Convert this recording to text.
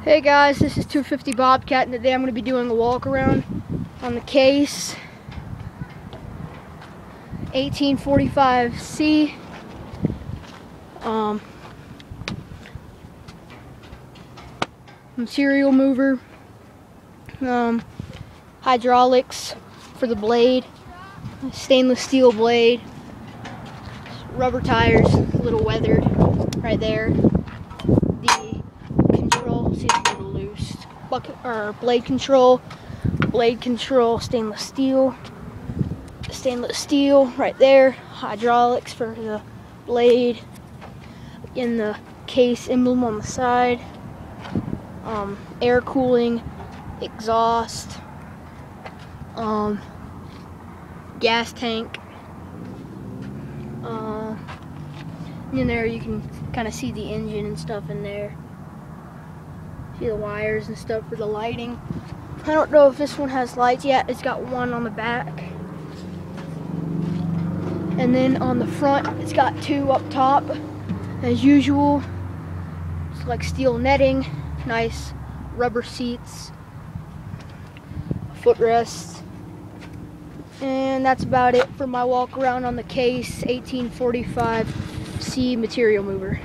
Hey guys, this is 250 Bobcat, and today I'm going to be doing a walk around on the Case 1845C. Material mover, hydraulics for the blade, stainless steel blade, rubber tires, a little weathered right there. The control, see, it's a little loose. Bucket or blade control, stainless steel right there. Hydraulics for the blade, in the Case emblem on the side. Air cooling, exhaust, gas tank. In there you can kind of see the engine and stuff in there. See the wires and stuff for the lighting. I don't know if this one has lights yet. It's got one on the back. And then on the front, it's got two up top. As usual, it's like steel netting, nice rubber seats, footrests. And that's about it for my walk around on the Case 1845C material mover.